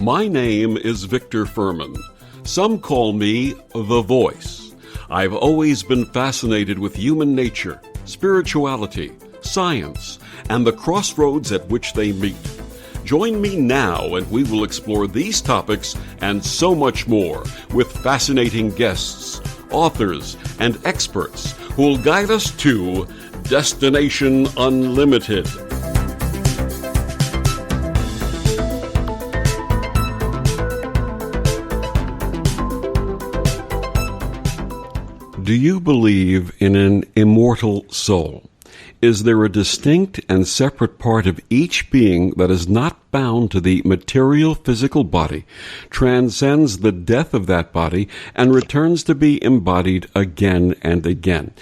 My name is Victor Furman. Some call me The Voice. I've always been fascinated with human nature, spirituality, science, and the crossroads at which they meet. Join me now and we will explore these topics and so much more with fascinating guests, authors, and experts who will guide us to Destination Unlimited. Do you believe in an immortal soul? Is there a distinct and separate part of each being that is not bound to the material physical body, transcends the death of that body, and returns to be embodied again and again?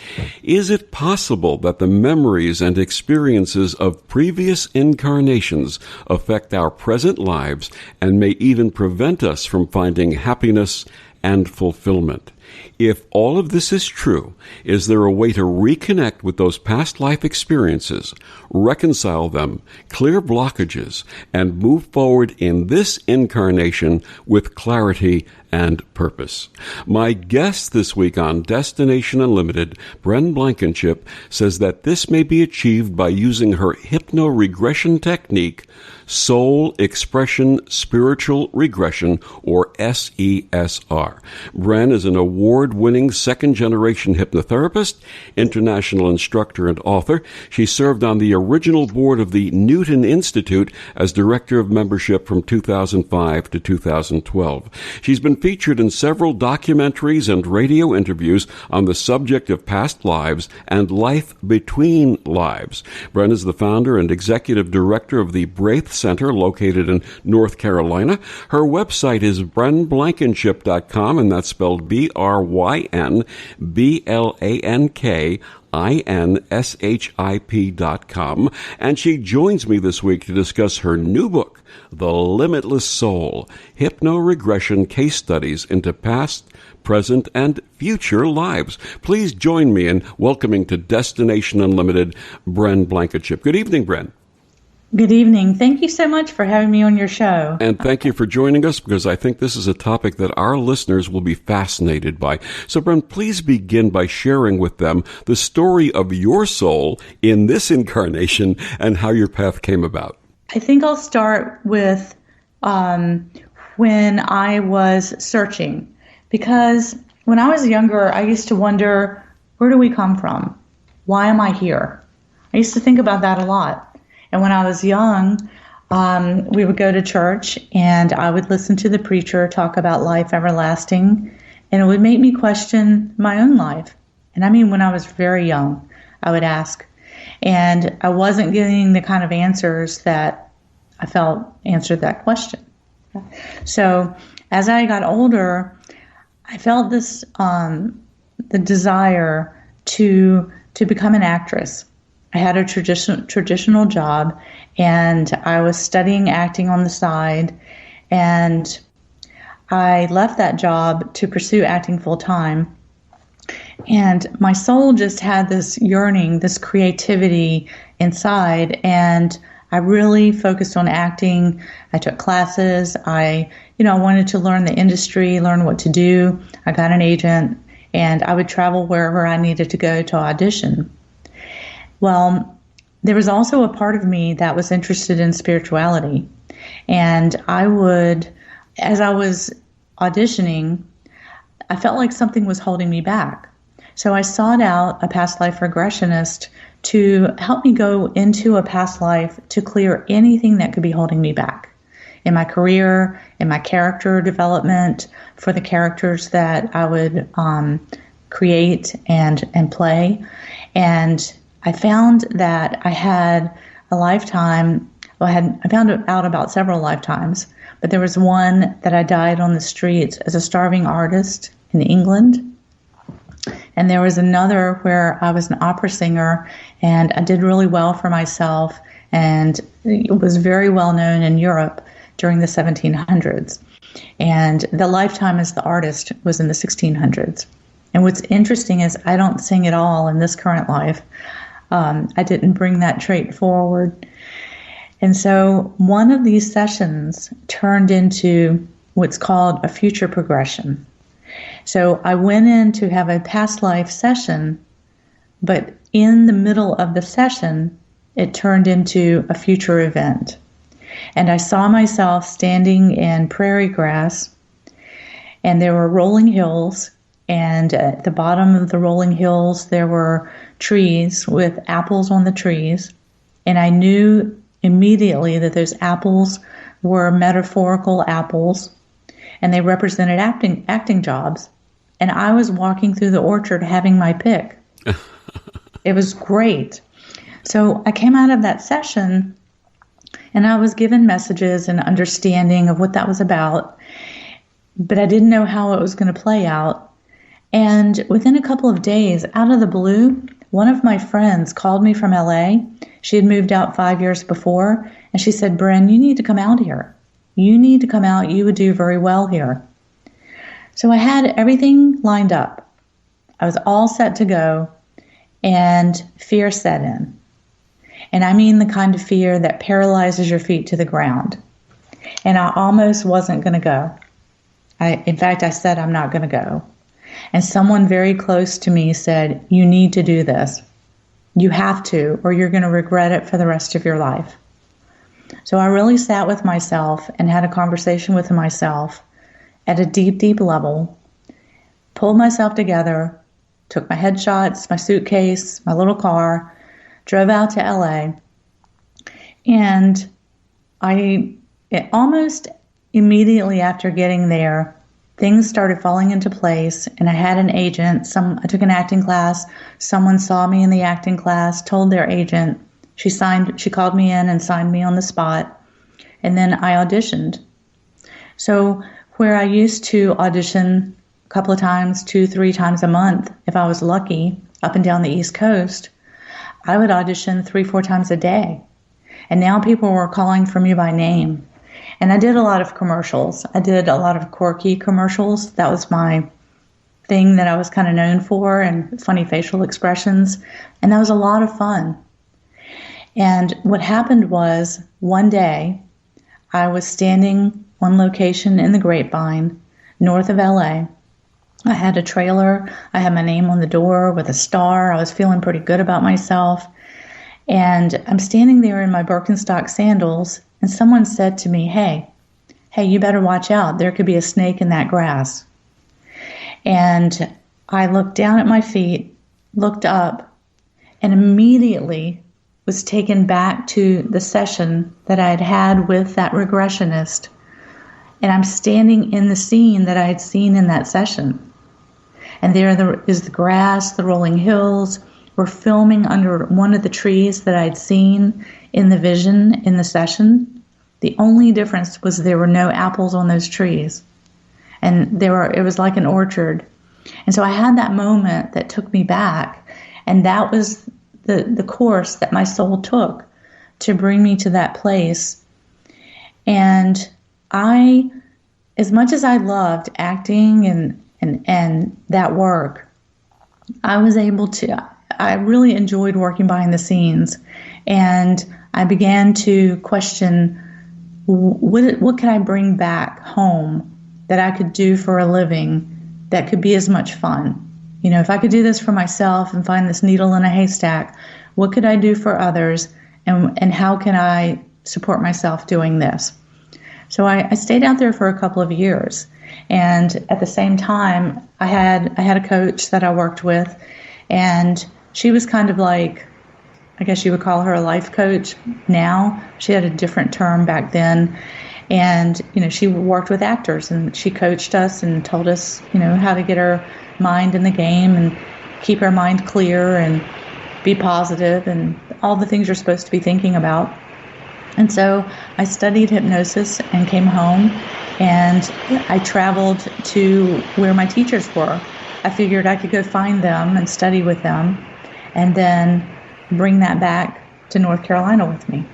Is it possible that the memories and experiences of previous incarnations affect our present lives and may even prevent us from finding happiness and fulfillment? If all of this is true, is there a way to reconnect with those past life experiences, reconcile them, clear blockages, and move forward in this incarnation with clarity and purpose? My guest this week on Destination Unlimited, Bryn Blankinship, says that this may be achieved by using her hypno-regression technique, Soul Expression Spiritual Regression, or SESR. Bryn is an award-winning second-generation hypnotherapist, international instructor, and author. She served on the original board of the Newton Institute as Director of Membership from 2005 to 2012. She's been featured in several documentaries and radio interviews on the subject of past lives and life between lives. Bryn is the founder and executive director of the Braith Center located in North Carolina. Her website is brynblankinship.com, and that's spelled BrynBlankinship.com. And she joins me this week to discuss her new book, The Limitless Soul, Hypno-Regression Case Studies into Past, Present, and Future Lives. Please join me in welcoming to Destination Unlimited, Bryn Blankinship. Good evening, Bryn. Good evening. Thank you so much for having me on your show. And thank you for joining us, because I think this is a topic that our listeners will be fascinated by. So, Bryn, please begin by sharing with them the story of your soul in this incarnation and how your path came about. I think I'll start with when I was searching, because when I was younger, I used to wonder, where do we come from? Why am I here? I used to think about that a lot. And when I was young, we would go to church and I would listen to the preacher talk about life everlasting, and it would make me question my own life. And I mean, when I was very young, I would ask, and I wasn't getting the kind of answers that I felt answered that question. So as I got older, I felt this, the desire to become an actress. I had a traditional job, and I was studying acting on the side, and I left that job to pursue acting full time. And my soul just had this yearning, this creativity inside, and I really focused on acting. I took classes. I wanted to learn the industry, learn what to do. I got an agent, and I would travel wherever I needed to go to audition. Well, there was also a part of me that was interested in spirituality. And as I was auditioning, I felt like something was holding me back. So I sought out a past life regressionist to help me go into a past life to clear anything that could be holding me back in my career, in my character development, for the characters that I would create and play. And I found that I had a lifetime. I found out about several lifetimes, but there was one that I died on the streets as a starving artist in England. And there was another where I was an opera singer, and I did really well for myself, and it was very well known in Europe during the 1700s. And the lifetime as the artist was in the 1600s. And what's interesting is I don't sing at all in this current life. I didn't bring that trait forward. And so one of these sessions turned into what's called a future progression. So I went in to have a past life session, but in the middle of the session, it turned into a future event. And I saw myself standing in prairie grass, and there were rolling hills, and at the bottom of the rolling hills, there were trees with apples on the trees. And I knew immediately that those apples were metaphorical apples, and they represented acting jobs. And I was walking through the orchard having my pick. It was great. So I came out of that session, and I was given messages and understanding of what that was about, but I didn't know how it was going to play out. And within a couple of days, out of the blue, one of my friends called me from LA. She had moved out 5 years before, and she said, "Bryn, you need to come out here. You need to come out. You would do very well here." So I had everything lined up. I was all set to go, and fear set in. And I mean the kind of fear that paralyzes your feet to the ground. And I almost wasn't going to go. In fact, I said, I'm not going to go. And someone very close to me said, "You need to do this. You have to, or you're going to regret it for the rest of your life." So I really sat with myself and had a conversation with myself at a deep, deep level, pulled myself together, took my headshots, my suitcase, my little car, drove out to LA, and almost immediately after getting there, things started falling into place, and I had an agent. I took an acting class. Someone saw me in the acting class, told their agent. She called me in and signed me on the spot, and then I auditioned. So where I used to audition a couple of times, 2-3 times a month, if I was lucky, up and down the East Coast, I would audition 3-4 times a day. And now people were calling for me by name. And I did a lot of commercials. I did a lot of quirky commercials. That was my thing that I was kind of known for, and funny facial expressions. And that was a lot of fun. And what happened was, one day, I was standing on location in the Grapevine, north of LA. I had a trailer. I had my name on the door with a star. I was feeling pretty good about myself. And I'm standing there in my Birkenstock sandals, and someone said to me, hey, you better watch out. There could be a snake in that grass. And I looked down at my feet, looked up, and immediately was taken back to the session that I had had with that regressionist. And I'm standing in the scene that I had seen in that session. And there is the grass, the rolling hills. We're filming under one of the trees that I'd seen in the vision in the session. The only difference was there were no apples on those trees. And it was like an orchard. And so I had that moment that took me back. And that was the course that my soul took to bring me to that place. And as much as I loved acting and that work, I really enjoyed working behind the scenes. And I began to question, what could I bring back home that I could do for a living that could be as much fun? You know, if I could do this for myself and find this needle in a haystack, what could I do for others? And how can I support myself doing this? So I stayed out there for a couple of years. And at the same time, I had a coach that I worked with, and she was kind of like, I guess you would call her a life coach now. She had a different term back then. And, she worked with actors, and she coached us and told us, how to get our mind in the game and keep our mind clear and be positive and all the things you're supposed to be thinking about. And so I studied hypnosis and came home, and I traveled to where my teachers were. I figured I could go find them and study with them, and then bring that back to North Carolina with me.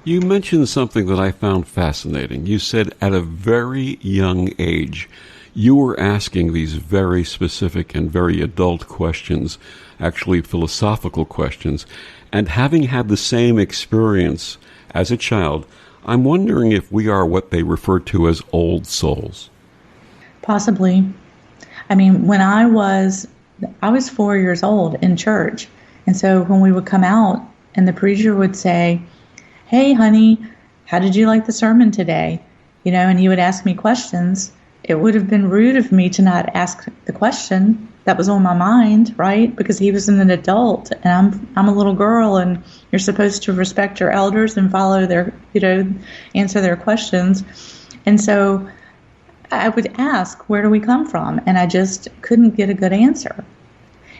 You mentioned something that I found fascinating. You said at a very young age, you were asking these very specific and very adult questions, actually philosophical questions, And having had the same experience as a child, I'm wondering if we are what they refer to as old souls. Possibly. I mean, when I was 4 years old in church. And so when we would come out and the preacher would say, "Hey, honey, how did you like the sermon today?" And he would ask me questions. It would have been rude of me to not ask the question that was on my mind, right? Because he was an adult and I'm a little girl, and you're supposed to respect your elders and follow their, answer their questions. And so I would ask, where do we come from? And I just couldn't get a good answer.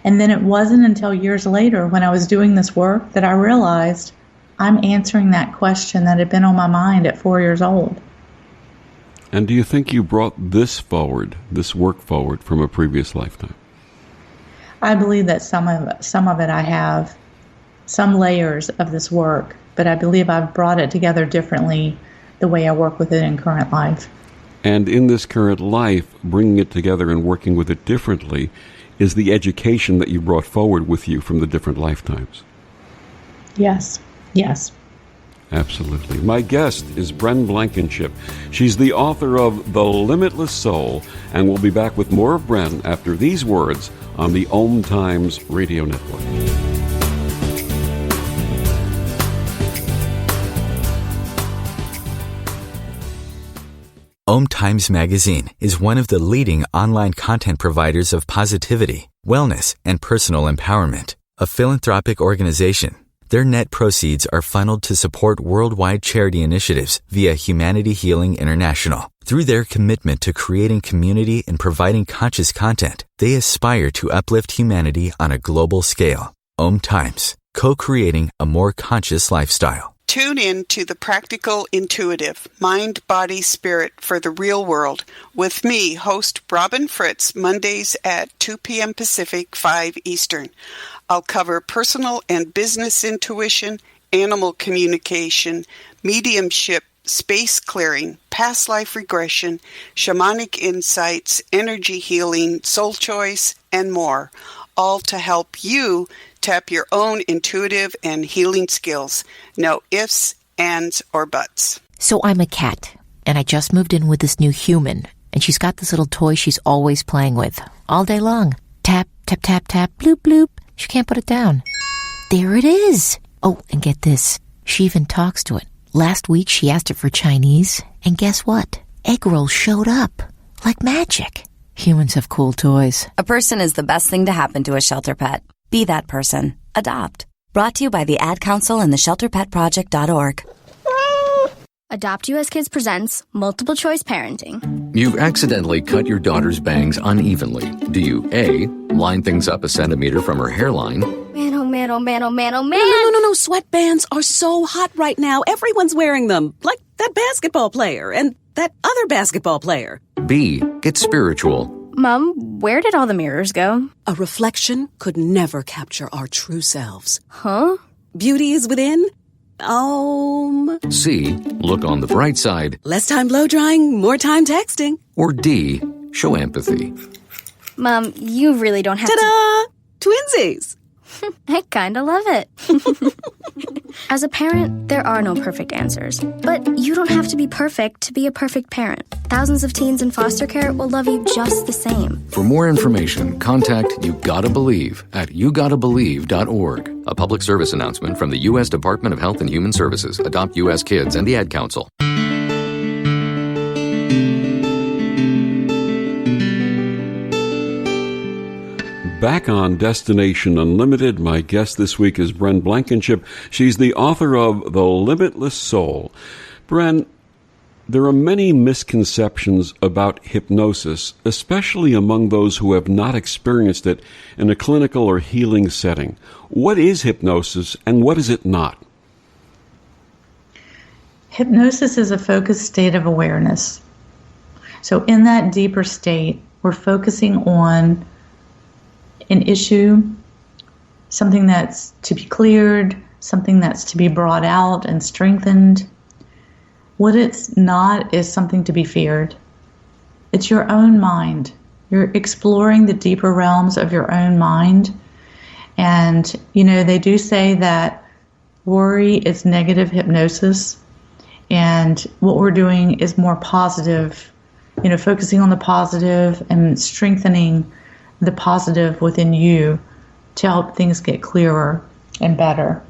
And then it wasn't until years later when I was doing this work that I realized I'm answering that question that had been on my mind at 4 years old. And do you think you brought this work forward from a previous lifetime? I believe that some of it I have, some layers of this work, but I believe I've brought it together differently the way I work with it in current life. And in this current life, bringing it together and working with it differently is the education that you brought forward with you from the different lifetimes. Yes. Absolutely. My guest is Bryn Blankinship. She's the author of The Limitless Soul, and we'll be back with more of Bryn after these words on the OMTimes Radio Network. OMTimes Magazine is one of the leading online content providers of positivity, wellness, and personal empowerment. A philanthropic organization, their net proceeds are funneled to support worldwide charity initiatives via Humanity Healing International. Through their commitment to creating community and providing conscious content, they aspire to uplift humanity on a global scale. OMTimes, co-creating a more conscious lifestyle. Tune in to The Practical Intuitive, Mind, Body, Spirit for the Real World with me, host Robin Fritz, Mondays at 2 p.m. Pacific, 5 Eastern. I'll cover personal and business intuition, animal communication, mediumship, space clearing, past life regression, shamanic insights, energy healing, soul choice, and more, all to help you tap your own intuitive and healing skills. No ifs, ands, or buts. So I'm a cat, and I just moved in with this new human, and she's got this little toy she's always playing with, all day long. Tap, tap, tap, tap, bloop, bloop. She can't put it down. There it is. Oh, and get this. She even talks to it. Last week she asked it for Chinese, and guess what? Egg rolls showed up. Like magic. Humans have cool toys. A person is the best thing to happen to a shelter pet. Be that person. Adopt. Brought to you by the Ad Council and the ShelterPetProject.org. Adopt US Kids presents Multiple Choice Parenting. You've accidentally cut your daughter's bangs unevenly. Do you A, line things up a centimeter from her hairline? Man, oh man, oh man, oh man, oh man. No. Sweatbands are so hot right now. Everyone's wearing them. Like that basketball player and that other basketball player. B, get spiritual. Mom, where did all the mirrors go? A reflection could never capture our true selves. Huh? Beauty is within. C, look on the bright side. Less time blow drying, more time texting. Or D, show empathy. Mom, you really don't have Ta-da! Twinsies! I kinda love it. As a parent, there are no perfect answers. But you don't have to be perfect to be a perfect parent. Thousands of teens in foster care will love you just the same. For more information, contact You Gotta Believe at YouGottaBelieve.org. A public service announcement from the U.S. Department of Health and Human Services, Adopt U.S. Kids, and the Ad Council. Back on Destination Unlimited, my guest this week is Bryn Blankinship. She's the author of The Limitless Soul. Bryn, there are many misconceptions about hypnosis, especially among those who have not experienced it in a clinical or healing setting. What is hypnosis and what is it not? Hypnosis is a focused state of awareness. So in that deeper state, we're focusing on an issue, something that's to be cleared, something that's to be brought out and strengthened. What it's not is something to be feared. It's your own mind. You're exploring the deeper realms of your own mind. And, they do say that Worry is negative hypnosis. And what we're doing is more positive, focusing on the positive and strengthening the positive within you to help things get clearer and better.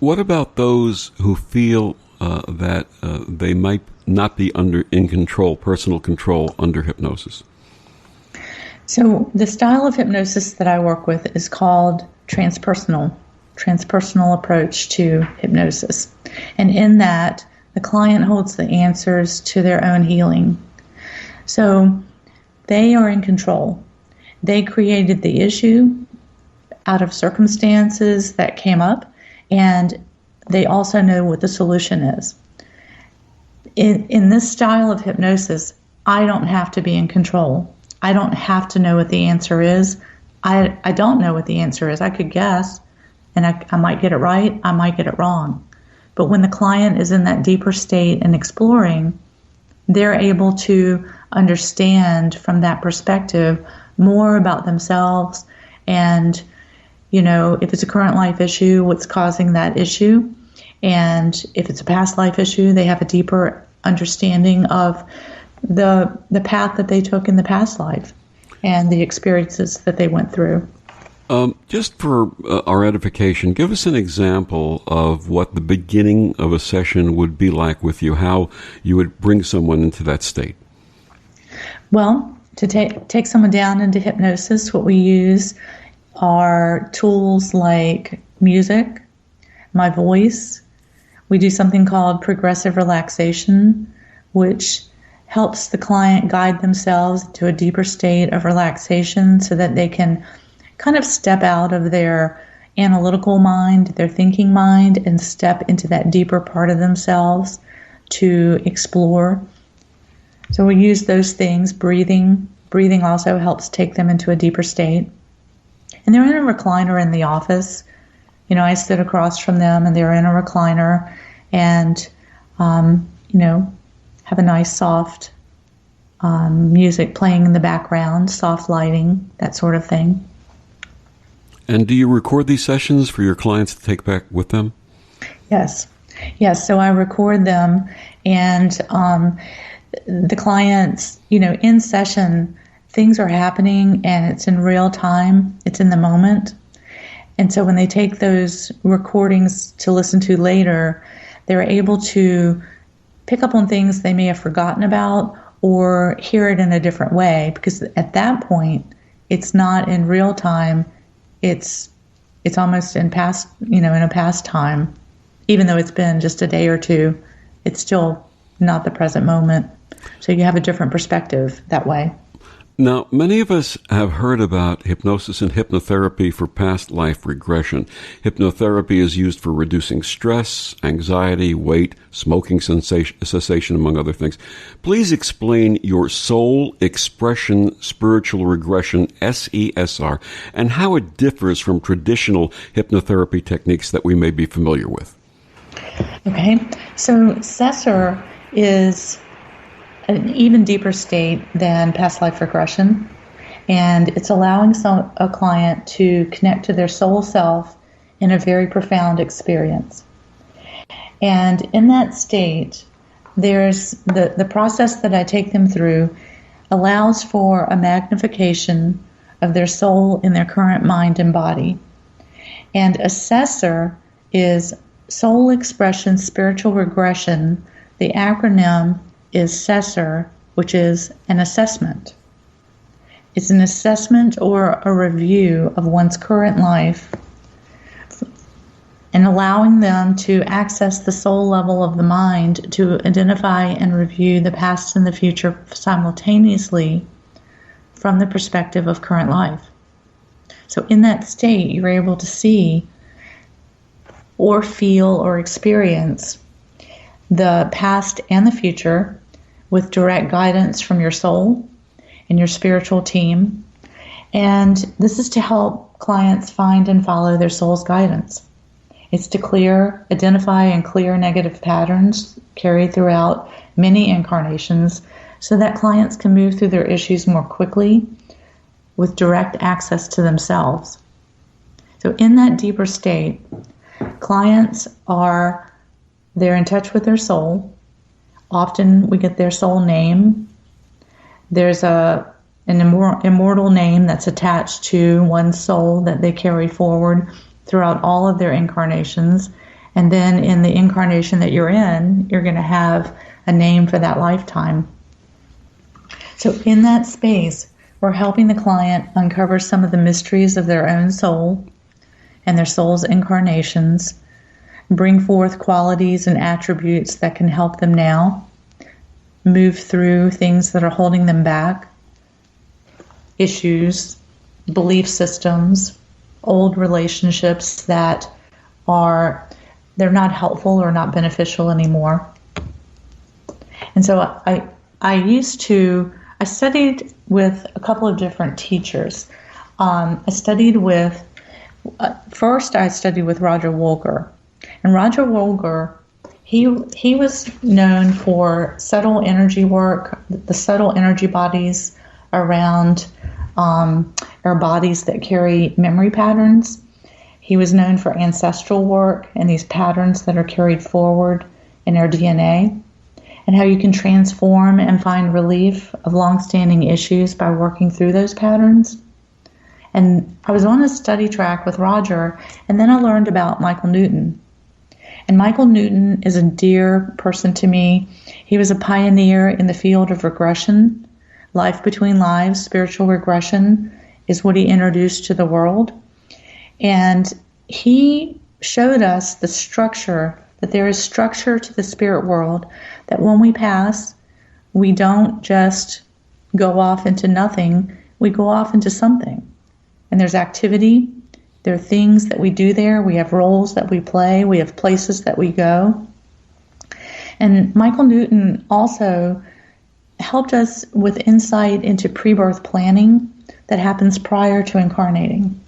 What about those who feel that they might not be in control, personal control, under hypnosis? So the style of hypnosis that I work with is called transpersonal approach to hypnosis. And in that, the client holds the answers to their own healing. So they are in control. They created the issue out of circumstances that came up, and they also know what the solution is. In this style of hypnosis, I don't have to be in control. I don't have to know what the answer is. I don't know what the answer is. I could guess, and I might get it right, I might get it wrong. But when the client is in that deeper state and exploring, they're able to understand from that perspective more about themselves and, if it's a current life issue, what's causing that issue. And if it's a past life issue, they have a deeper understanding of the path that they took in the past life and the experiences that they went through. Just for our edification, give us an example of what the beginning of a session would be like with you, how you would bring someone into that state. Well, to take someone down into hypnosis, what we use are tools like music, my voice. We do something called progressive relaxation, which helps the client guide themselves to a deeper state of relaxation so that they can kind of step out of their analytical mind, their thinking mind, and step into that deeper part of themselves to explore. So we use those things. Breathing also helps take them into a deeper state. And they're in a recliner in the office. I sit across from them and they're in a recliner and, have a nice soft music playing in the background, soft lighting, that sort of thing. And do you record these sessions for your clients to take back with them? Yes. So I record them, and the clients, in session, things are happening and it's in real time. It's in the moment. And so when they take those recordings to listen to later, they're able to pick up on things they may have forgotten about or hear it in a different way, because at that point, it's not in real time. It's almost in past, in a past time. Even though it's been just a day or two, it's still not the present moment. So you have a different perspective that way. Now, many of us have heard about hypnosis and hypnotherapy for past life regression. Hypnotherapy is used for reducing stress, anxiety, weight, smoking cessation, among other things. Please explain your soul expression spiritual regression, SESR, and how it differs from traditional hypnotherapy techniques that we may be familiar with. Okay, so SESR is an even deeper state than past life regression, and it's allowing a client to connect to their soul self in a very profound experience. And in that state, there's the process that I take them through allows for a magnification of their soul in their current mind and body. And SESR is soul expression spiritual regression. The acronym is SESR, which is an assessment. It's an assessment or a review of one's current life and allowing them to access the soul level of the mind to identify and review the past and the future simultaneously from the perspective of current life. So in that state, you're able to see or feel or experience the past and the future with direct guidance from your soul and your spiritual team. And this is to help clients find and follow their soul's guidance. It's to identify and clear negative patterns carried throughout many incarnations so that clients can move through their issues more quickly with direct access to themselves. So in that deeper state, clients they're in touch with their soul. Often we get their soul name. There's an immortal name that's attached to one's soul that they carry forward throughout all of their incarnations. And then in the incarnation that you're in, you're going to have a name for that lifetime. So in that space, we're helping the client uncover some of the mysteries of their own soul and their soul's incarnations, bring forth qualities and attributes that can help them now, move through things that are holding them back, issues, belief systems, old relationships that they're not helpful or not beneficial anymore. And so I studied with a couple of different teachers. First I studied with Roger Wolger. And Roger Wolger, he was known for subtle energy work, the subtle energy bodies around our bodies that carry memory patterns. He was known for ancestral work and these patterns that are carried forward in our DNA, and how you can transform and find relief of long-standing issues by working through those patterns. And I was on a study track with Roger, and then I learned about Michael Newton. And Michael Newton is a dear person to me. He was a pioneer in the field of regression. Life between lives, spiritual regression is what he introduced to the world. And he showed us the structure, that there is structure to the spirit world, that when we pass, we don't just go off into nothing, we go off into something. And there's activity, there are things that we do there, we have roles that we play, we have places that we go. And Michael Newton also helped us with insight into pre-birth planning that happens prior to incarnating.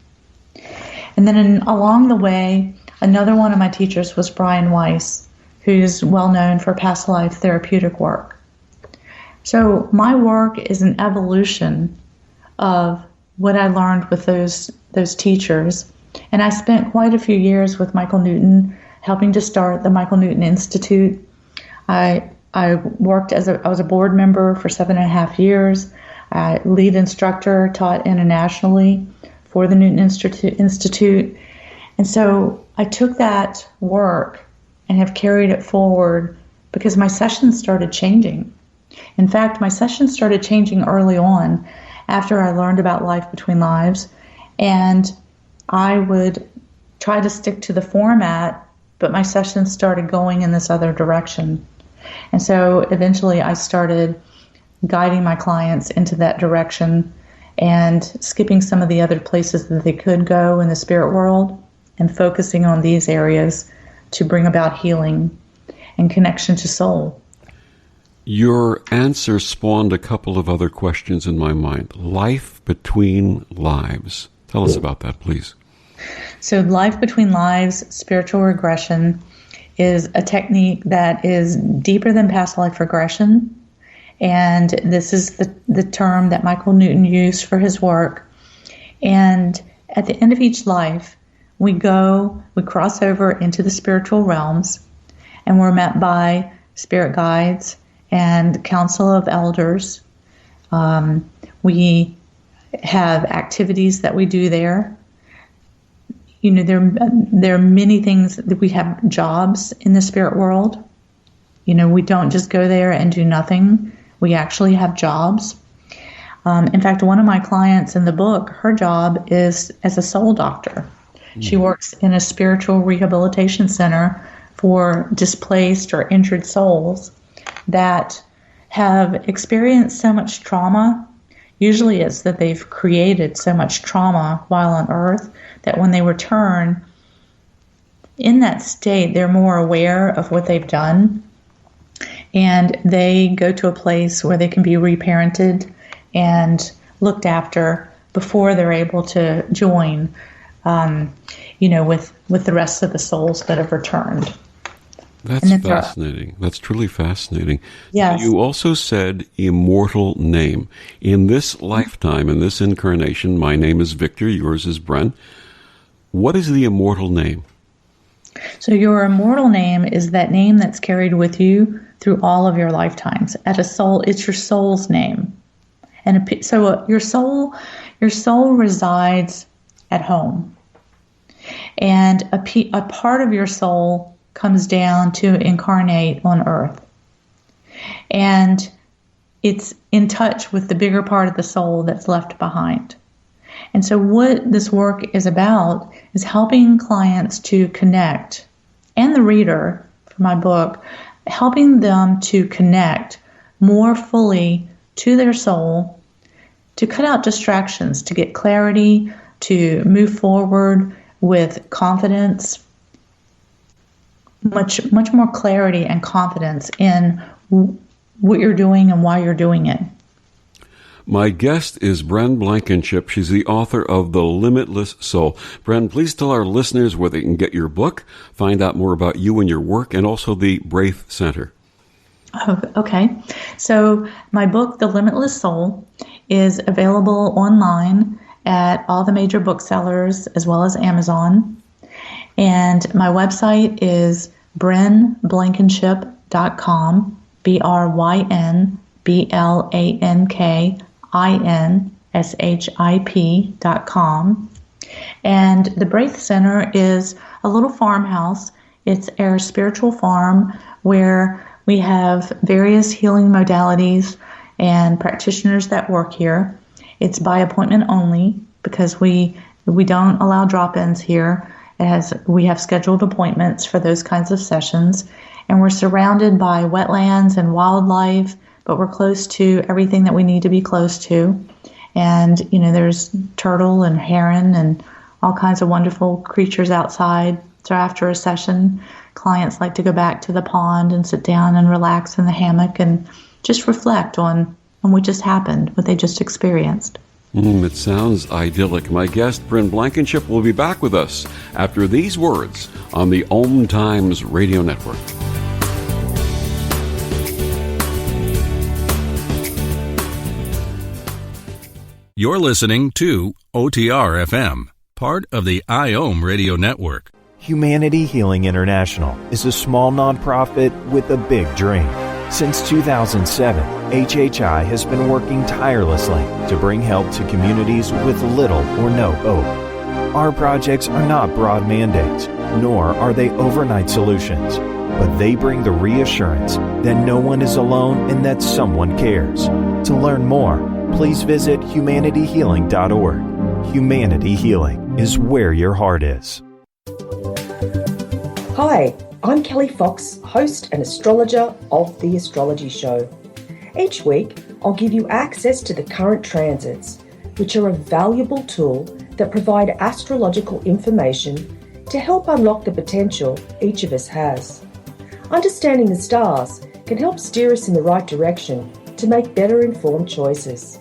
And then along the way, another one of my teachers was Brian Weiss, who's well known for past life therapeutic work. So my work is an evolution of what I learned with those teachers. And I spent quite a few years with Michael Newton, helping to start the Michael Newton Institute. I worked I was a board member for 7.5 years, lead instructor, taught internationally for the Newton Institute. And so I took that work and have carried it forward because my sessions started changing. In fact, my sessions started changing early on after I learned about life between lives. And I would try to stick to the format, but my sessions started going in this other direction. And so eventually I started guiding my clients into that direction and skipping some of the other places that they could go in the spirit world and focusing on these areas to bring about healing and connection to soul. Your answer spawned a couple of other questions in my mind. Life between lives. Tell us about that, please. So life between lives, spiritual regression, is a technique that is deeper than past life regression. And this is the term that Michael Newton used for his work. And at the end of each life, we cross over into the spiritual realms, and we're met by spirit guides and council of elders. We have activities that we do there. You know, there are many things that we have jobs in the spirit world. You know, we don't just go there and do nothing. We actually have jobs. In fact, one of my clients in the book, her job is as a soul doctor. She works in a spiritual rehabilitation center for displaced or injured souls that have experienced so much trauma. Usually it's that they've created so much trauma while on earth that when they return in that state, they're more aware of what they've done, and they go to a place where they can be reparented and looked after before they're able to join, with the rest of the souls that have returned. That's fascinating. That's truly fascinating. Yes. You also said immortal name. In this lifetime, in this incarnation, my name is Victor, yours is Bryn. What is the immortal name? So your immortal name is that name that's carried with you through all of your lifetimes. At a soul, it's your soul's name. And so your soul resides at home. And a part of your soul comes down to incarnate on earth. And it's in touch with the bigger part of the soul that's left behind. And so what this work is about is helping clients to connect, and the reader for my book, helping them to connect more fully to their soul, to cut out distractions, to get clarity, to move forward with confidence, much more clarity and confidence in what you're doing and why you're doing it. My guest is Bryn Blankinship. She's the author of The Limitless Soul. Bryn, please tell our listeners where they can get your book, find out more about you and your work, and also the Braith Center. Oh, okay. So my book, The Limitless Soul, is available online at all the major booksellers as well as Amazon. And my website is brynblankinship.com, BrynBlankinship.com. And the Braith Center is a little farmhouse. It's our spiritual farm where we have various healing modalities and practitioners that work here. It's by appointment only because we don't allow drop-ins here, as we have scheduled appointments for those kinds of sessions. And we're surrounded by wetlands and wildlife, but we're close to everything that we need to be close to. And, there's turtle and heron and all kinds of wonderful creatures outside. So after a session, clients like to go back to the pond and sit down and relax in the hammock and just reflect on what just happened, what they just experienced. It sounds idyllic. My guest, Bryn Blankinship, will be back with us after these words on the OMTimes Radio Network. You're listening to OTR FM, part of the IOM Radio Network. Humanity Healing International is a small nonprofit with a big dream. Since 2007, HHI has been working tirelessly to bring help to communities with little or no hope. Our projects are not broad mandates, nor are they overnight solutions, but they bring the reassurance that no one is alone and that someone cares. To learn more, please visit humanityhealing.org. Humanity Healing is where your heart is. Hi, I'm Kelly Fox, host and astrologer of The Astrology Show. Each week, I'll give you access to the current transits, which are a valuable tool that provide astrological information to help unlock the potential each of us has. Understanding the stars can help steer us in the right direction to make better informed choices.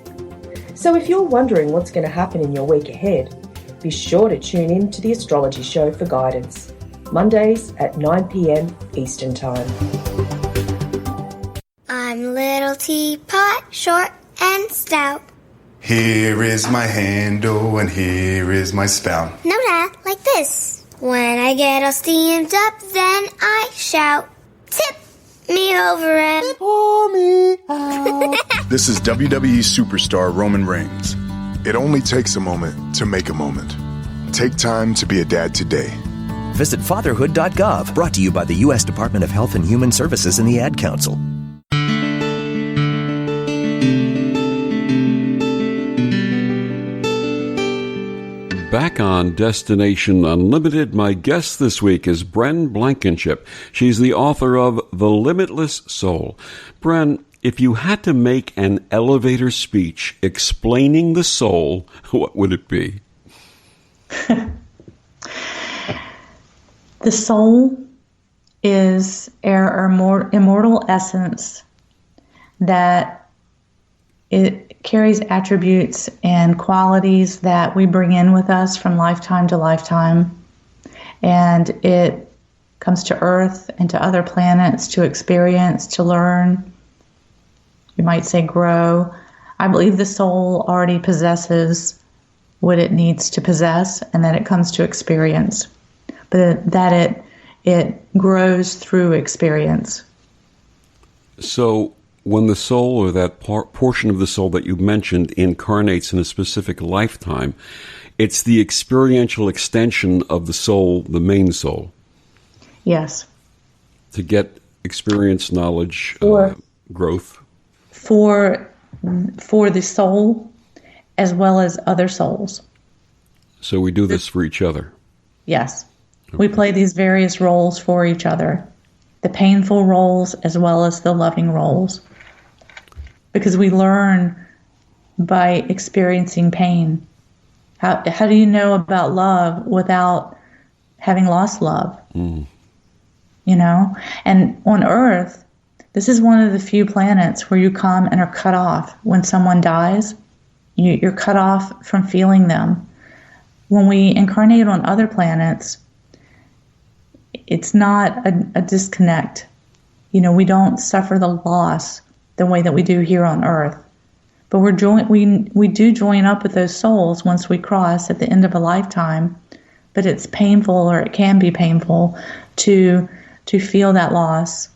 So if you're wondering what's going to happen in your week ahead, be sure to tune in to The Astrology Show for guidance. Mondays at 9 p.m. Eastern Time. I'm little teapot, short and stout. Here is my handle and here is my spout. No, Dad, like this. When I get all steamed up, then I shout, tip me over and pour me out. This is WWE superstar Roman Reigns. It only takes a moment to make a moment. Take time to be a dad today. Visit fatherhood.gov, brought to you by the U.S. Department of Health and Human Services and the Ad Council. Back on Destination Unlimited, my guest this week is Bryn Blankinship. She's the author of The Limitless Soul. Bryn, if you had to make an elevator speech explaining the soul, what would it be? The soul is our immortal essence that it carries attributes and qualities that we bring in with us from lifetime to lifetime. And it comes to Earth and to other planets to experience, to learn, you might say grow. I believe the soul already possesses what it needs to possess and that it comes to experience. But that It grows through experience. So when the soul, or that portion of the soul that you mentioned, incarnates in a specific lifetime, it's the experiential extension of the soul, the main soul. Yes. To get experience, knowledge, growth. For the soul as well as other souls. So we do this for each other. Yes. Okay. We play these various roles for each other. The painful roles as well as the loving roles. Because we learn by experiencing pain. How do you know about love without having lost love? Mm. You know? And on Earth, this is one of the few planets where you come and are cut off. When someone dies, you're cut off from feeling them. When we incarnate on other planets, it's not a disconnect. You know, we don't suffer the loss the way that we do here on Earth. But we do join up with those souls once we cross at the end of a lifetime. But it's painful, or it can be painful, to feel that loss.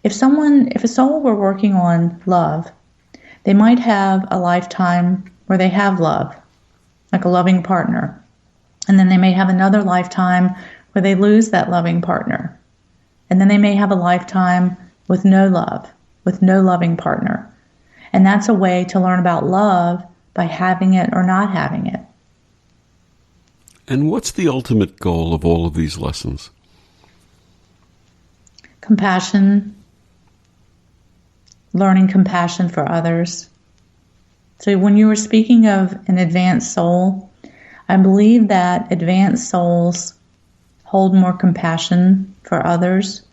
If a soul were working on love, they might have a lifetime where they have love, like a loving partner. And then they may have another lifetime where they lose that loving partner. And then they may have a lifetime with no love, with no loving partner. And that's a way to learn about love, by having it or not having it. And what's the ultimate goal of all of these lessons? Compassion. Learning compassion for others. So when you were speaking of an advanced soul, I believe that advanced souls hold more compassion for others,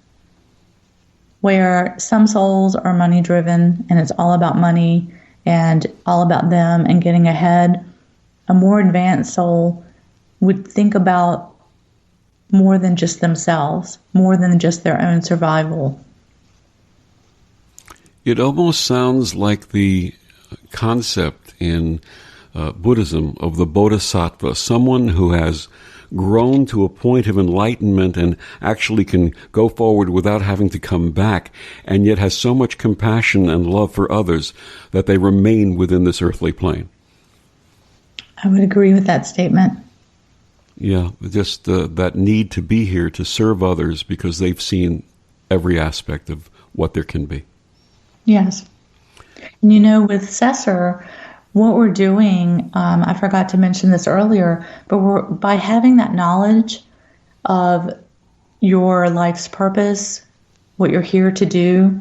where some souls are money driven and it's all about money and all about them and getting ahead. A more advanced soul would think about more than just themselves, more than just their own survival. It almost sounds like the concept in Buddhism of the bodhisattva, someone who has grown to a point of enlightenment and actually can go forward without having to come back, and yet has so much compassion and love for others that they remain within this earthly plane. I would agree with that statement. Yeah, just that need to be here to serve others because they've seen every aspect of what there can be. Yes. And you know, with Cesar, what we're doing, I forgot to mention this earlier, but by having that knowledge of your life's purpose, what you're here to do,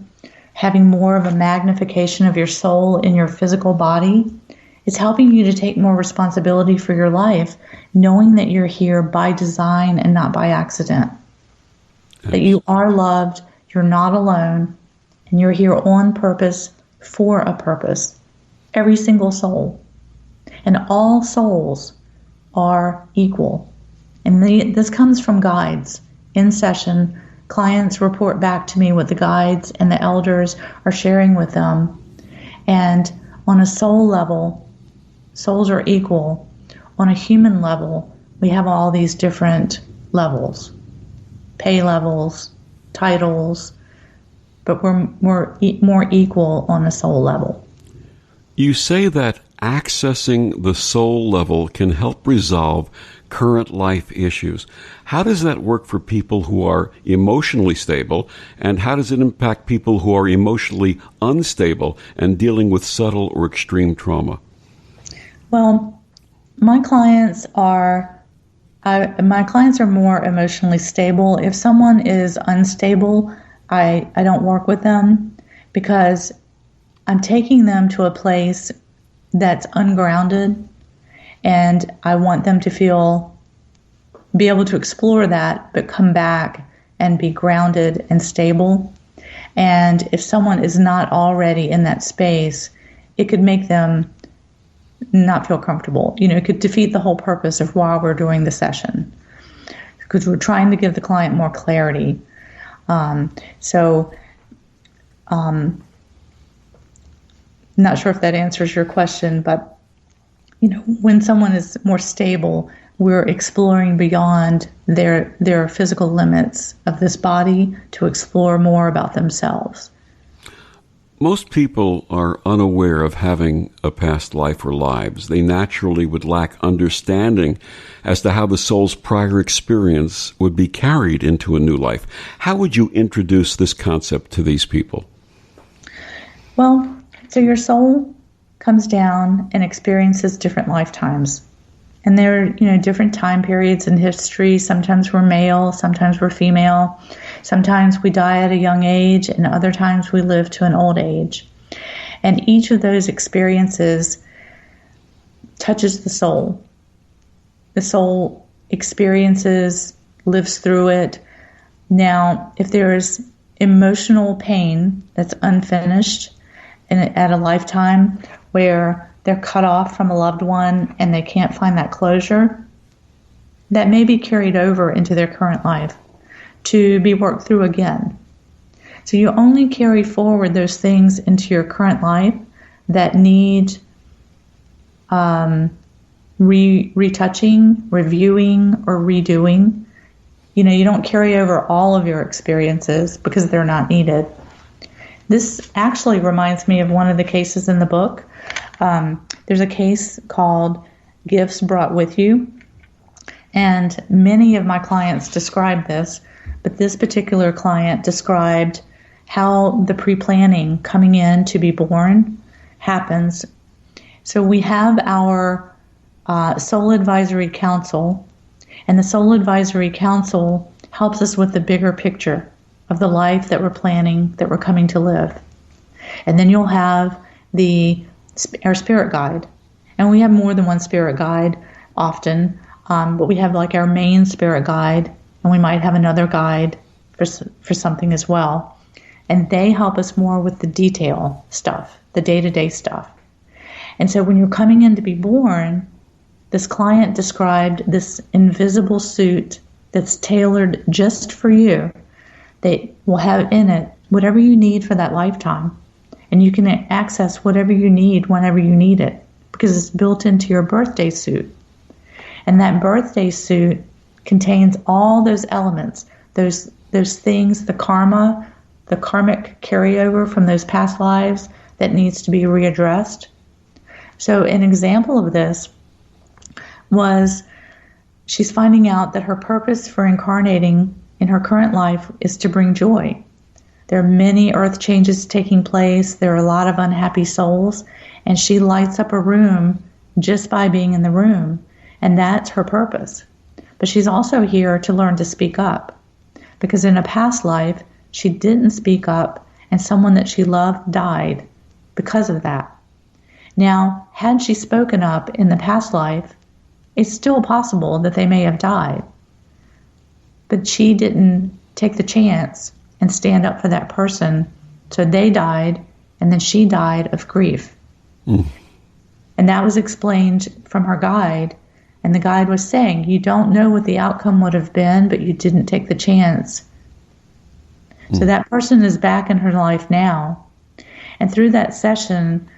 having more of a magnification of your soul in your physical body, it's helping you to take more responsibility for your life, knowing that you're here by design and not by accident. Yes. That you are loved, you're not alone, and you're here on purpose for a purpose. Every single soul. And all souls are equal. And this comes from guides. In session, clients report back to me what the guides and the elders are sharing with them. And on a soul level, souls are equal. On a human level, we have all these different levels. Pay levels, titles, but we're more equal on a soul level. You say that accessing the soul level can help resolve current life issues. How does that work for people who are emotionally stable, and how does it impact people who are emotionally unstable and dealing with subtle or extreme trauma? Well, my clients are more emotionally stable. If someone is unstable, I don't work with them, because I'm taking them to a place that's ungrounded, and I want them to be able to explore that, but come back and be grounded and stable. And if someone is not already in that space, it could make them not feel comfortable. You know, it could defeat the whole purpose of why we're doing the session, because we're trying to give the client more clarity. Not sure if that answers your question, but you know, when someone is more stable, we're exploring beyond their physical limits of this body to explore more about themselves. Most people are unaware of having a past life or lives. They naturally would lack understanding as to how the soul's prior experience would be carried into a new life. How would you introduce this concept to these people? Well, so your soul comes down and experiences different lifetimes. And there are, different time periods in history. Sometimes we're male, sometimes we're female. Sometimes we die at a young age, and other times we live to an old age. And each of those experiences touches the soul. The soul experiences, lives through it. Now, if there is emotional pain that's unfinished at a lifetime where they're cut off from a loved one and they can't find that closure, that may be carried over into their current life to be worked through again. So you only carry forward those things into your current life that need retouching, reviewing, or redoing. You don't carry over all of your experiences because they're not needed. This actually reminds me of one of the cases in the book. There's a case called Gifts Brought With You, and many of my clients describe this, but this particular client described how the pre-planning coming in to be born happens. So we have our Soul Advisory Council, and the Soul Advisory Council helps us with the bigger picture of the life that we're planning, that we're coming to live. And then you'll have our spirit guide. And we have more than one spirit guide often, but we have like our main spirit guide, and we might have another guide for something as well. And they help us more with the detail stuff, the day-to-day stuff. And so when you're coming in to be born, this client described this invisible suit that's tailored just for you. They will have in it whatever you need for that lifetime. And you can access whatever you need whenever you need it because it's built into your birthday suit. And that birthday suit contains all those elements, those things, the karma, the karmic carryover from those past lives that needs to be readdressed. So an example of this was she's finding out that her purpose for incarnating in her current life is to bring joy. There are many earth changes taking place. There are a lot of unhappy souls, and she lights up a room just by being in the room, and that's her purpose. But she's also here to learn to speak up, because in a past life, she didn't speak up, and someone that she loved died because of that. Now, had she spoken up in the past life, it's still possible that they may have died. But she didn't take the chance and stand up for that person. So they died, and then she died of grief. And that was explained from her guide. And the guide was saying, you don't know what the outcome would have been, but you didn't take the chance. So that person is back in her life now. And through that session,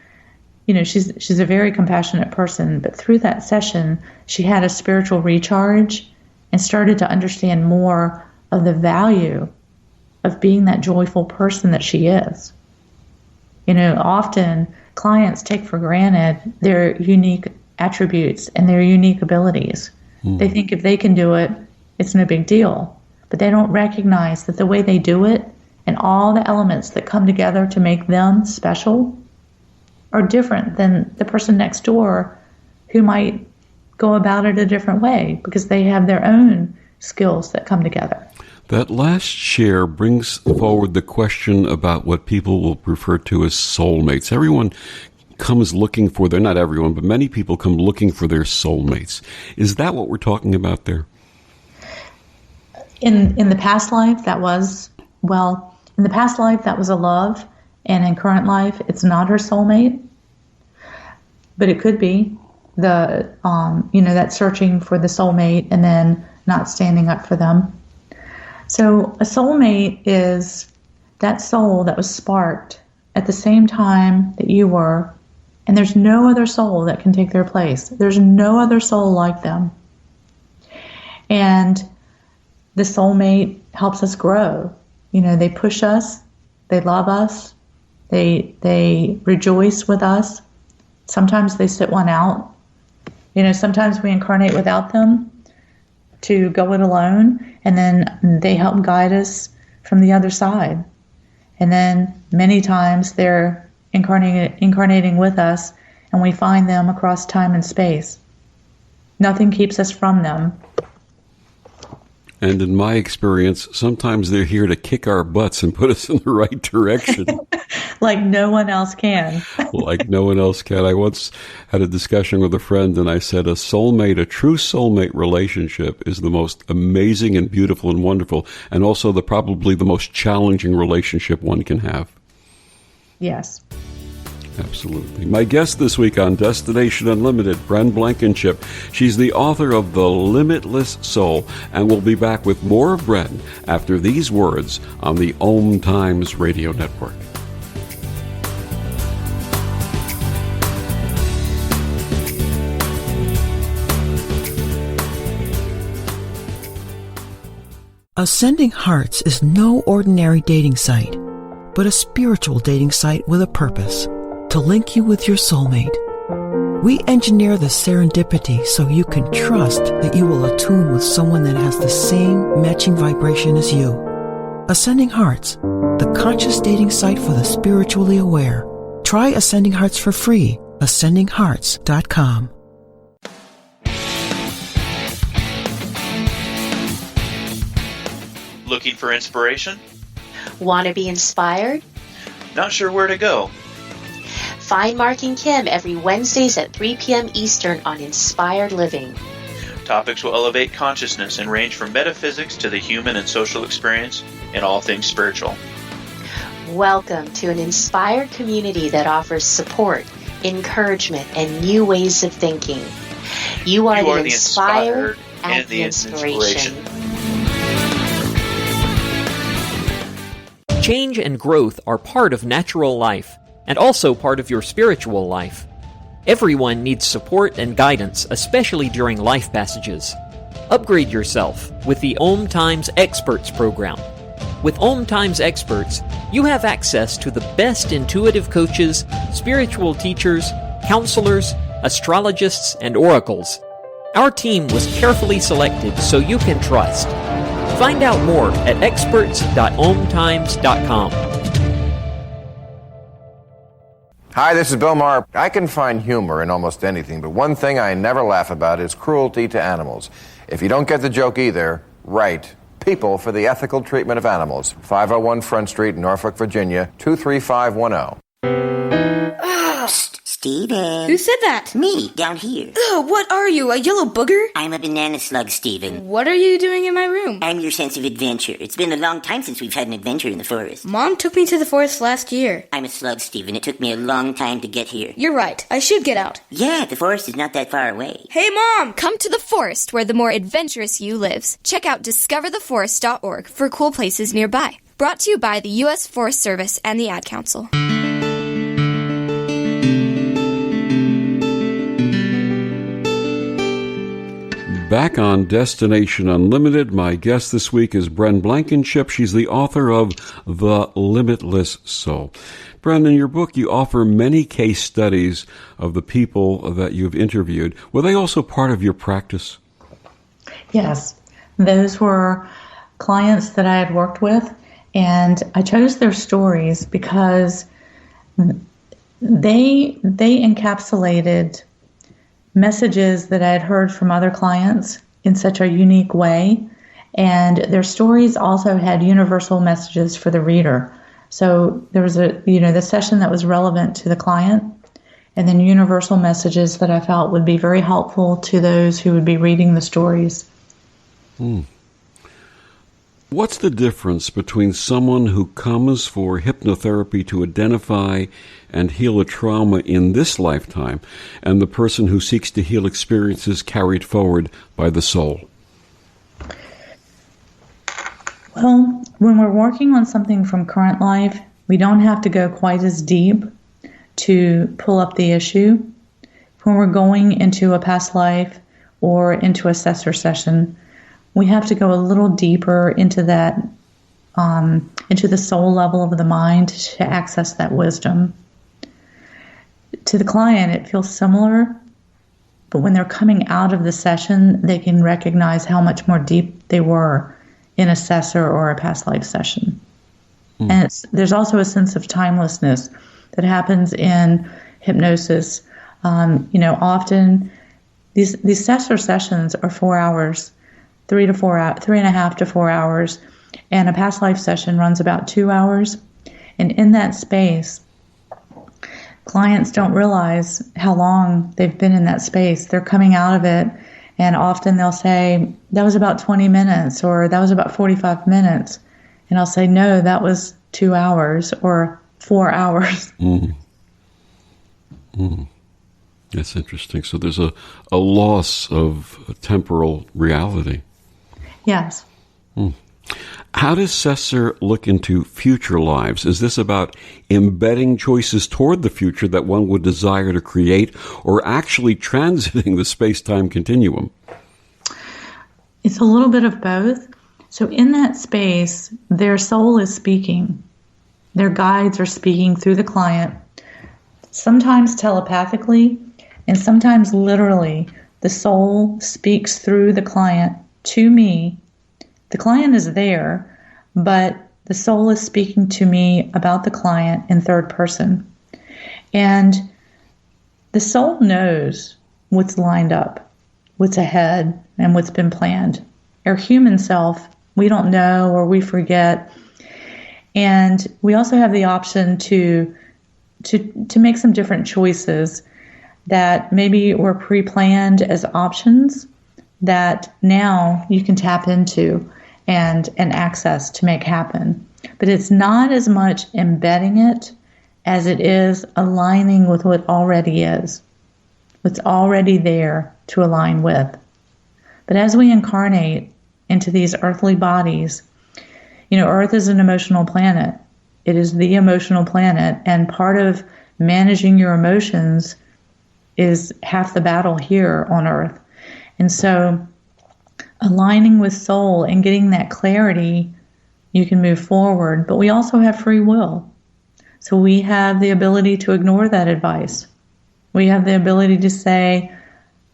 she's a very compassionate person, but through that session, she had a spiritual recharge and started to understand more of the value of being that joyful person that she is. Often clients take for granted their unique attributes and their unique abilities. They think if they can do it, it's no big deal. But they don't recognize that the way they do it and all the elements that come together to make them special are different than the person next door who might go about it a different way because they have their own skills that come together. That last share brings forward the question about what people will refer to as soulmates. Everyone comes looking for not everyone, but many people come looking for their soulmates. Is that what we're talking about there? In the past life, that was a love, and in current life, it's not her soulmate. But it could be that searching for the soulmate and then not standing up for them. So a soulmate is that soul that was sparked at the same time that you were, and there's no other soul that can take their place. There's no other soul like them. And the soulmate helps us grow. They push us, they love us, they rejoice with us. Sometimes they sit one out. Sometimes we incarnate without them to go it alone, and then they help guide us from the other side. And then many times they're incarnating with us, and we find them across time and space. Nothing keeps us from them. And in my experience, sometimes they're here to kick our butts and put us in the right direction. Like no one else can. Like no one else can. I once had a discussion with a friend, and I said a true soulmate relationship is the most amazing and beautiful and wonderful, and also probably the most challenging relationship one can have. Yes. Absolutely. My guest this week on Destination Unlimited, Bryn Blankinship. She's the author of The Limitless Soul, and we'll be back with more of Bryn after these words on the OMTimes radio network. Ascending Hearts is no ordinary dating site, but a spiritual dating site with a purpose. To link you with your soulmate. We engineer the serendipity so you can trust that you will attune with someone that has the same matching vibration as you. Ascending Hearts, the conscious dating site for the spiritually aware. Try Ascending Hearts for free. AscendingHearts.com. Looking for inspiration? Want to be inspired? Not sure where to go? Find Mark and Kim every Wednesdays at 3 p.m. Eastern on Inspired Living. Topics will elevate consciousness and range from metaphysics to the human and social experience and all things spiritual. Welcome to an inspired community that offers support, encouragement, and new ways of thinking. You are the inspired and the inspiration. Change and growth are part of natural life, and also part of your spiritual life. Everyone needs support and guidance, especially during life passages. Upgrade yourself with the OMTimes Experts program. With OMTimes Experts, you have access to the best intuitive coaches, spiritual teachers, counselors, astrologists, and oracles. Our team was carefully selected so you can trust. Find out more at experts.omtimes.com. Hi, this is Bill Maher. I can find humor in almost anything, but one thing I never laugh about is cruelty to animals. If you don't get the joke either, write People for the Ethical Treatment of Animals, 501 Front Street, Norfolk, Virginia, 23510. Steven. Who said that? Me, down here. Ugh, what are you, a yellow booger? I'm a banana slug, Steven. What are you doing in my room? I'm your sense of adventure. It's been a long time since we've had an adventure in the forest. Mom took me to the forest last year. I'm a slug, Steven. It took me a long time to get here. You're right. I should get out. Yeah, the forest is not that far away. Hey, Mom! Come to the forest where the more adventurous you lives. Check out discovertheforest.org for cool places nearby. Brought to you by the U.S. Forest Service and the Ad Council. Back on Destination Unlimited, my guest this week is Bryn Blankinship. She's the author of The Limitless Soul. Bryn, in your book, you offer many case studies of the people that you've interviewed. Were they also part of your practice? Yes. Those were clients that I had worked with, and I chose their stories because they encapsulated messages that I had heard from other clients in such a unique way, and their stories also had universal messages for the reader. So there was the session that was relevant to the client, and then universal messages that I felt would be very helpful to those who would be reading the stories. What's the difference between someone who comes for hypnotherapy to identify and heal a trauma in this lifetime and the person who seeks to heal experiences carried forward by the soul? Well, when we're working on something from current life, we don't have to go quite as deep to pull up the issue. When we're going into a past life or into a assessor session, we have to go a little deeper into that, into the soul level of the mind to access that wisdom. To the client, it feels similar, but when they're coming out of the session, they can recognize how much more deep they were in a assessor or a past life session. And there's also a sense of timelessness that happens in hypnosis. Often these assessor sessions are 4 hours, 3.5 to 4 hours, and a past life session runs about 2 hours. And in that space, clients don't realize how long they've been in that space. They're coming out of it, and often they'll say, that was about 20 minutes, or that was about 45 minutes. And I'll say, no, that was 2 hours or 4 hours. That's interesting. So there's a loss of temporal reality. Yes. How does Cesar look into future lives? Is this about embedding choices toward the future that one would desire to create, or actually transiting the space-time continuum? It's a little bit of both. So in that space, their soul is speaking. Their guides are speaking through the client, sometimes telepathically, and sometimes literally. The soul speaks through the client to me. The client is there, but the soul is speaking to me about the client in third person. And the soul knows what's lined up, what's ahead, and what's been planned. Our human self, we don't know, or we forget. And we also have the option to make some different choices that maybe were pre-planned as options that now you can tap into and access to make happen. But it's not as much embedding it as it is aligning with what already is, what's already there to align with. But as we incarnate into these earthly bodies, Earth is an emotional planet. It is the emotional planet, and part of managing your emotions is half the battle here on Earth. And so aligning with soul and getting that clarity, you can move forward. But we also have free will. So we have the ability to ignore that advice. We have the ability to say,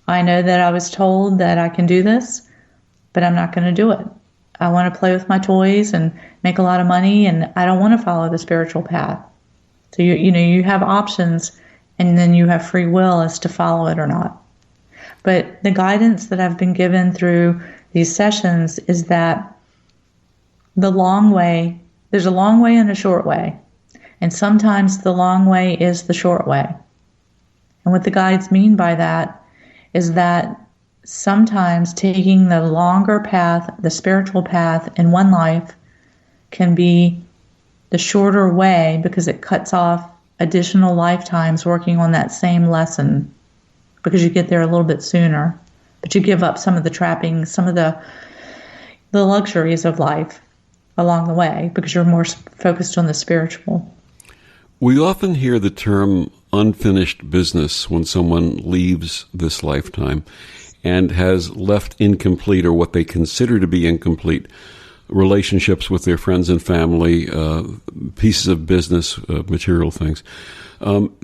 I know that I was told that I can do this, but I'm not going to do it. I want to play with my toys and make a lot of money, and I don't want to follow the spiritual path. So you have options, and then you have free will as to follow it or not. But the guidance that I've been given through these sessions is that there's a long way and a short way. And sometimes the long way is the short way. And what the guides mean by that is that sometimes taking the longer path, the spiritual path in one life, can be the shorter way because it cuts off additional lifetimes working on that same lesson, because you get there a little bit sooner, but you give up some of the trappings, some of the luxuries of life along the way because you're more focused on the spiritual. We often hear the term unfinished business when someone leaves this lifetime and has left incomplete, or what they consider to be incomplete, relationships with their friends and family, pieces of business, material things.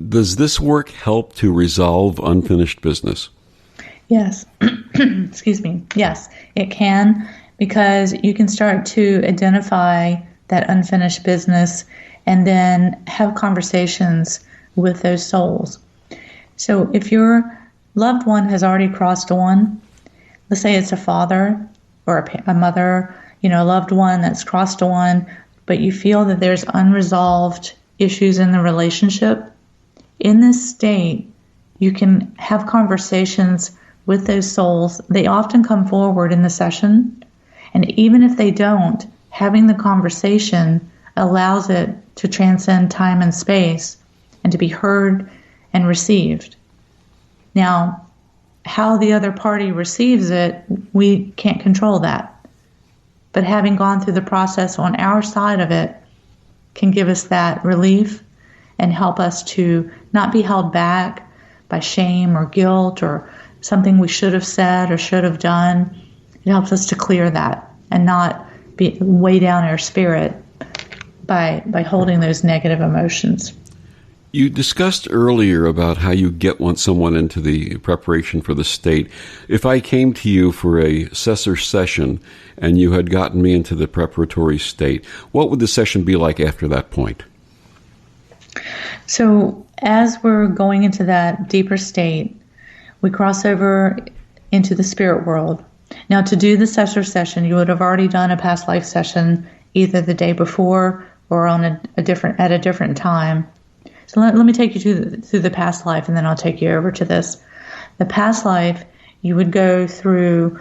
Does this work help to resolve unfinished business? Yes. Excuse me. Yes, it can, because you can start to identify that unfinished business and then have conversations with those souls. So if your loved one has already crossed on, let's say it's a father or a mother, a loved one that's crossed on, but you feel that there's unresolved issues in the relationship, in this state, you can have conversations with those souls. They often come forward in the session, and even if they don't, having the conversation allows it to transcend time and space and to be heard and received. Now, how the other party receives it, we can't control that. But having gone through the process on our side of it can give us that relief and help us to not be held back by shame or guilt or something we should have said or should have done, It helps us to clear that and not be weigh down our spirit by holding those negative emotions. You discussed earlier about how you get someone into the preparation for the state. If I came to you for a Sessor session and you had gotten me into the preparatory state, what would the session be like after that point? So as we're going into that deeper state, we cross over into the spirit world. Now, to do the Sessor session, you would have already done a past life session either the day before or on at a different time. So let me take you through the past life, and then I'll take you over to this. The past life, you would go through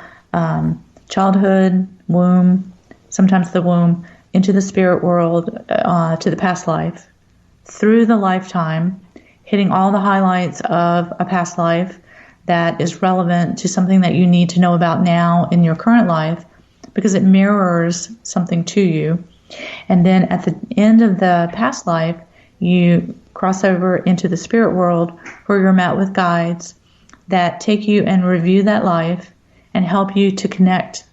childhood, womb, sometimes the womb, into the spirit world, to the past life, through the lifetime, hitting all the highlights of a past life that is relevant to something that you need to know about now in your current life, because it mirrors something to you. And then at the end of the past life, you cross over into the spirit world where you're met with guides that take you and review that life and help you to connect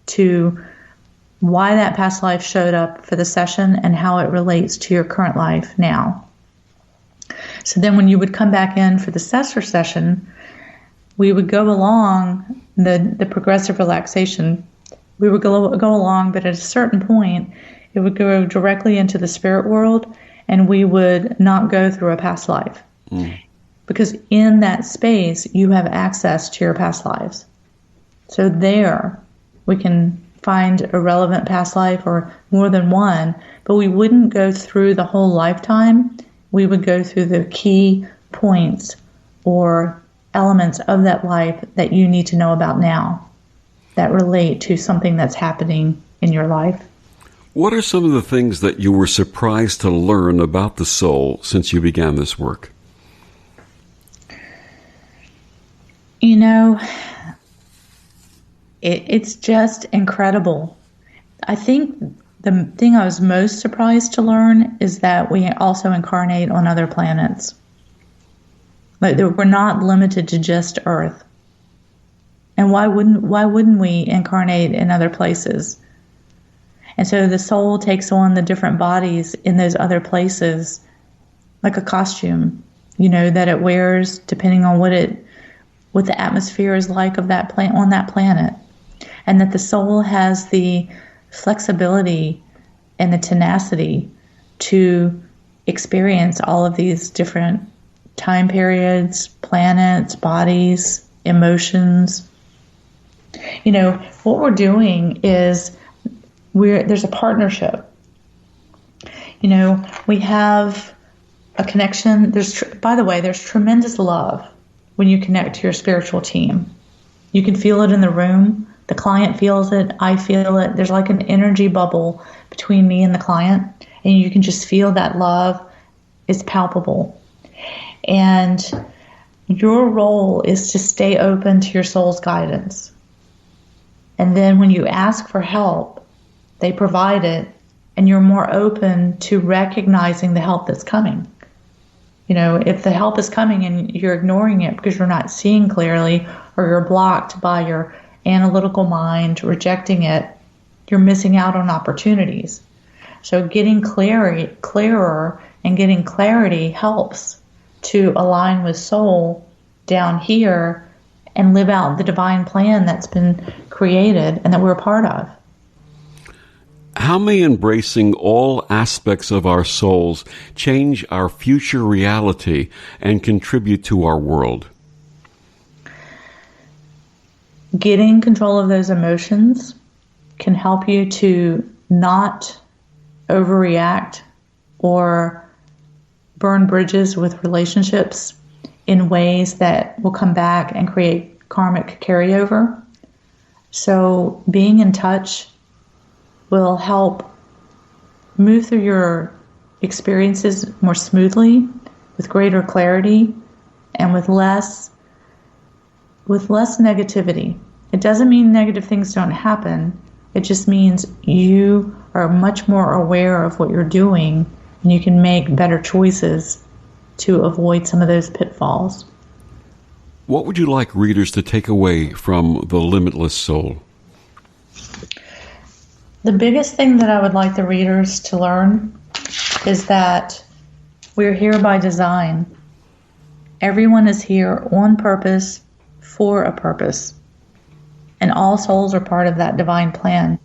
to why that past life showed up for the session and how it relates to your current life now. So then when you would come back in for the Sessor session, we would go along the progressive relaxation. We would go along, but at a certain point, it would go directly into the spirit world, and we would not go through a past life. Because in that space, you have access to your past lives. So there, we can find a relevant past life or more than one, but we wouldn't go through the whole lifetime. We would go through the key points or elements of that life that you need to know about now that relate to something that's happening in your life. What are some of the things that you were surprised to learn about the soul since you began this work? You know, it's just incredible. I think the thing I was most surprised to learn is that we also incarnate on other planets. Like, we're not limited to just Earth. And why wouldn't we incarnate in other places? And so the soul takes on the different bodies in those other places, like a costume, that it wears depending on what the atmosphere is like of that on that planet. And that the soul has the flexibility and the tenacity to experience all of these different time periods, planets, bodies, emotions. What we're doing is there's a partnership. We have a connection. By the way, there's tremendous love when you connect to your spiritual team. You can feel it in the room. The client feels it. I feel it. There's like an energy bubble between me and the client, and you can just feel that love is palpable. And your role is to stay open to your soul's guidance. And then when you ask for help, they provide it, and you're more open to recognizing the help that's coming. If the help is coming and you're ignoring it because you're not seeing clearly, or you're blocked by your analytical mind, rejecting it, you're missing out on opportunities. So getting clearer and getting clarity helps to align with soul down here and live out the divine plan that's been created and that we're a part of. How may embracing all aspects of our souls change our future reality and contribute to our world? Getting control of those emotions can help you to not overreact or burn bridges with relationships in ways that will come back and create karmic carryover. So being in touch will help move through your experiences more smoothly, with greater clarity, and with less negativity. It doesn't mean negative things don't happen. It just means you are much more aware of what you're doing, and you can make better choices to avoid some of those pitfalls. What would you like readers to take away from the Limitless Soul? The biggest thing that I would like the readers to learn is that we're here by design. Everyone is here on purpose, for a purpose. And all souls are part of that divine plan.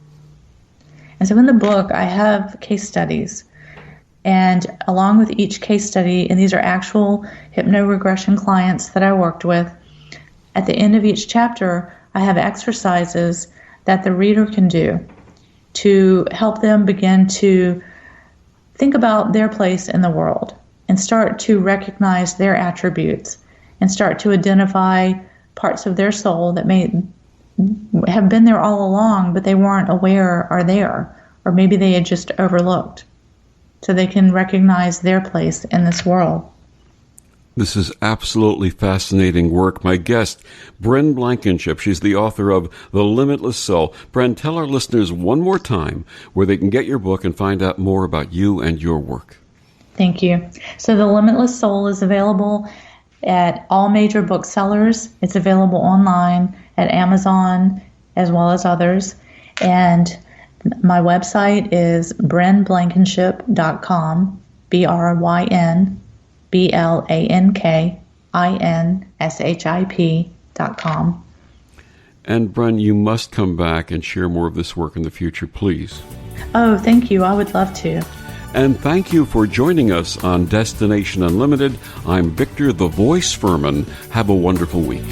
And so in the book, I have case studies. And along with each case study, and these are actual hypno-regression clients that I worked with, at the end of each chapter, I have exercises that the reader can do to help them begin to think about their place in the world and start to recognize their attributes and start to identify parts of their soul that may have been there all along, but they weren't aware are there, or maybe they had just overlooked, so they can recognize their place in this world. This is absolutely fascinating work. My guest, Bryn Blankinship, she's the author of The Limitless Soul. Bryn, tell our listeners one more time where they can get your book and find out more about you and your work. Thank you. So The Limitless Soul is available at all major booksellers. It's available online at Amazon as well as others. And my website is brynblankinship.com, BrynBlankinship.com. And Bryn, you must come back and share more of this work in the future, please. Oh, thank you. I would love to. And thank you for joining us on Destination Unlimited. I'm Victor the Voice Furman. Have a wonderful week.